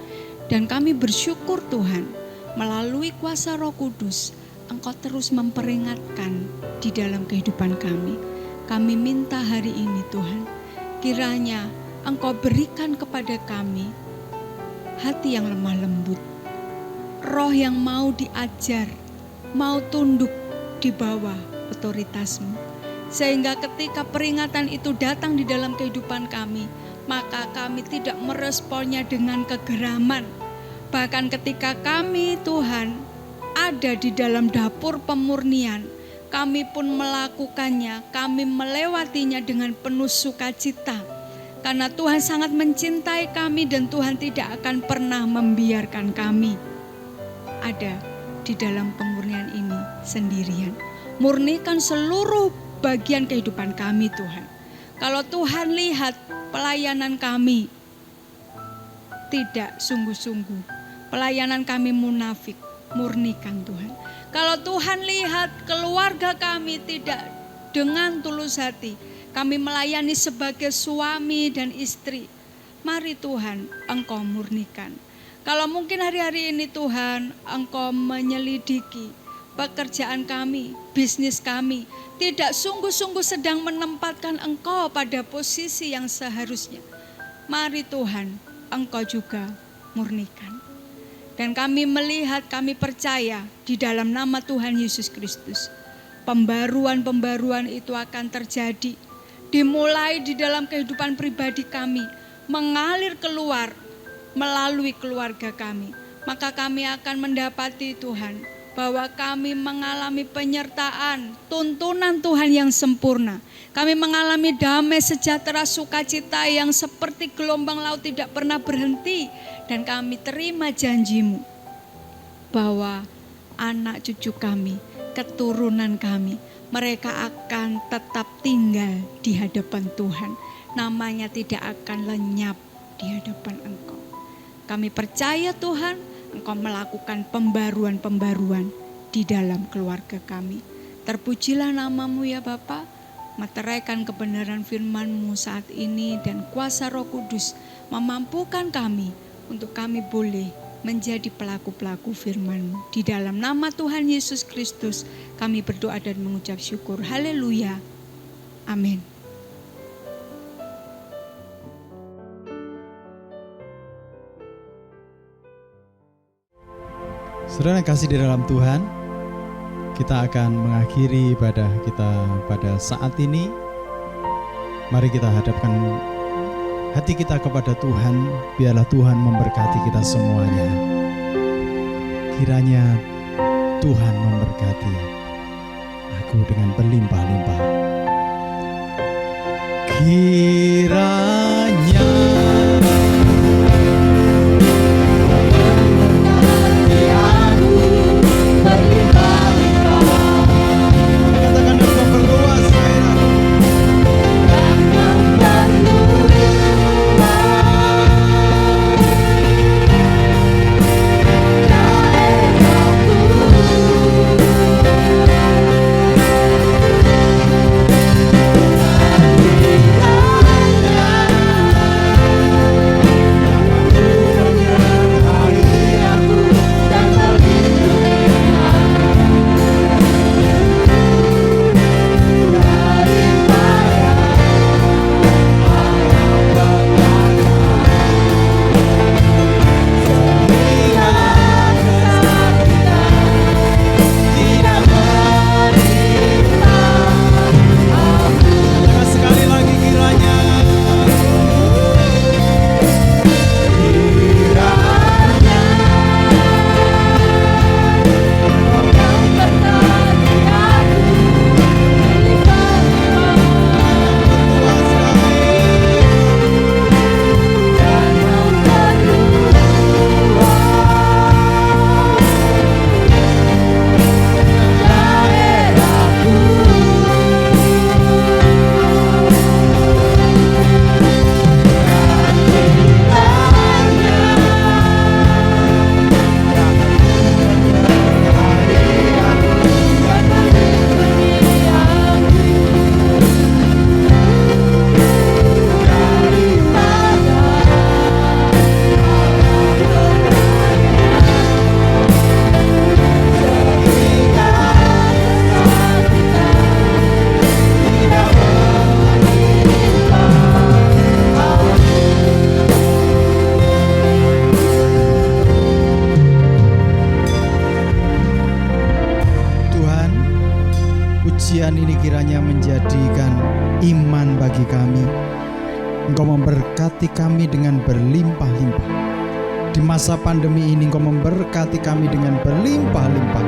Dan kami bersyukur Tuhan, melalui kuasa Roh Kudus, Engkau terus memperingatkan di dalam kehidupan kami. Kami minta hari ini Tuhan, kiranya Engkau berikan kepada kami hati yang lemah lembut, roh yang mau diajar, mau tunduk di bawah otoritas-Mu. Sehingga ketika peringatan itu datang di dalam kehidupan kami, maka kami tidak meresponnya dengan kegeraman. Bahkan ketika kami Tuhan ada di dalam dapur pemurnian, kami pun melakukannya, kami melewatinya dengan penuh sukacita. Karena Tuhan sangat mencintai kami dan Tuhan tidak akan pernah membiarkan kami ada di dalam pemurnian ini sendirian. Murnikan seluruh bagian kehidupan kami Tuhan. Kalau Tuhan lihat pelayanan kami tidak sungguh-sungguh, pelayanan kami munafik, murnikan Tuhan. Kalau Tuhan lihat keluarga kami tidak dengan tulus hati, kami melayani sebagai suami dan istri, mari Tuhan Engkau murnikan. Kalau mungkin hari-hari ini Tuhan Engkau menyelidiki pekerjaan kami, bisnis kami, tidak sungguh-sungguh sedang menempatkan Engkau pada posisi yang seharusnya, mari Tuhan Engkau juga murnikan. Dan kami melihat, kami percaya di dalam nama Tuhan Yesus Kristus, pembaruan-pembaruan itu akan terjadi, dimulai di dalam kehidupan pribadi kami, mengalir keluar melalui keluarga kami. Maka kami akan mendapati Tuhan, bahwa kami mengalami penyertaan, tuntunan Tuhan yang sempurna. Kami mengalami damai, sejahtera, sukacita yang seperti gelombang laut tidak pernah berhenti. Dan kami terima janji-Mu bahwa anak cucu kami, keturunan kami, mereka akan tetap tinggal di hadapan Tuhan. Namanya tidak akan lenyap di hadapan Engkau. Kami percaya Tuhan, Engkau melakukan pembaruan-pembaruan di dalam keluarga kami. Terpujilah nama-Mu ya Bapa. meteraikan kebenaran firman-Mu saat ini, dan kuasa Roh Kudus memampukan kami untuk kami boleh menjadi pelaku-pelaku firman-Mu. Di dalam nama Tuhan Yesus Kristus kami berdoa dan mengucap syukur. Haleluya. Amin. Saudara yang kasih di dalam Tuhan, kita akan mengakhiri ibadah kita pada saat ini. Mari kita hadapkan hati kita kepada Tuhan, biarlah Tuhan memberkati kita semuanya. Kiranya Tuhan memberkati aku dengan berlimpah-limpah. Kiranya pujian ini kiranya menjadikan iman bagi kami. Engkau memberkati kami dengan berlimpah-limpah. Di masa pandemi ini Engkau memberkati kami dengan berlimpah-limpah.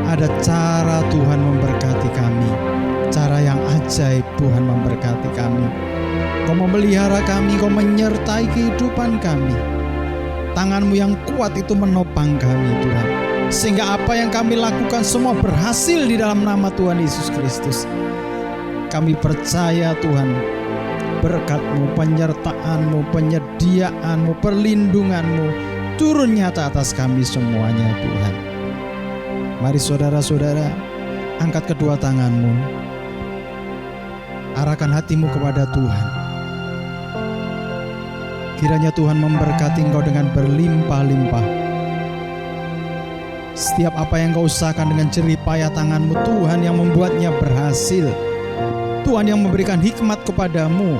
Ada cara Tuhan memberkati kami, cara yang ajaib Tuhan memberkati kami. Engkau memelihara kami, Engkau menyertai kehidupan kami. Tangan-Mu yang kuat itu menopang kami Tuhan, sehingga apa yang kami lakukan semua berhasil di dalam nama Tuhan Yesus Kristus. Kami percaya Tuhan, berkat-Mu, penyertaan-Mu, penyediaan-Mu, perlindungan-Mu turun nyata atas kami semuanya Tuhan. Mari saudara-saudara, angkat kedua tangan-Mu, arahkan hatimu kepada Tuhan. Kiranya Tuhan memberkati engkau dengan berlimpah-limpah. Setiap apa yang kau usahakan dengan jerih payah tanganmu, Tuhan yang membuatnya berhasil. Tuhan yang memberikan hikmat kepadamu,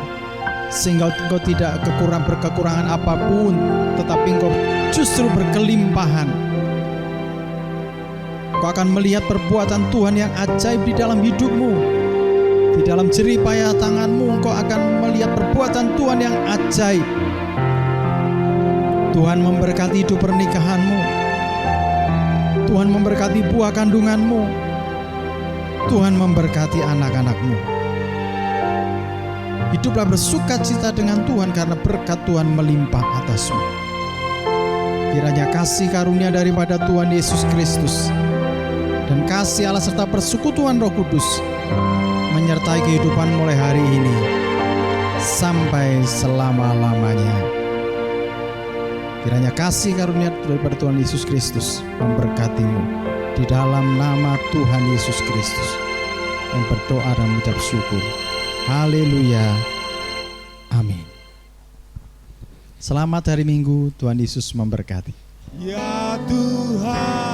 sehingga engkau tidak berkekurangan apapun, tetapi engkau justru berkelimpahan. Kau akan melihat perbuatan Tuhan yang ajaib di dalam hidupmu. Di dalam jerih payah tanganmu, engkau akan melihat perbuatan Tuhan yang ajaib. Tuhan memberkati hidup pernikahanmu. Tuhan memberkati buah kandunganmu. Tuhan memberkati anak-anakmu. Hiduplah bersukacita dengan Tuhan karena berkat Tuhan melimpah atasmu. Kiranya kasih karunia daripada Tuhan Yesus Kristus dan kasih Allah serta persekutuan Roh Kudus menyertai kehidupan mulai hari ini sampai selama-lamanya. Kiranya kasih karunia daripada Tuhan Yesus Kristus memberkatimu di dalam nama Tuhan Yesus Kristus. yang berdoa dan mengucap syukur. Haleluya. Amin. Selamat hari Minggu, Tuhan Yesus memberkati. Ya Tuhan.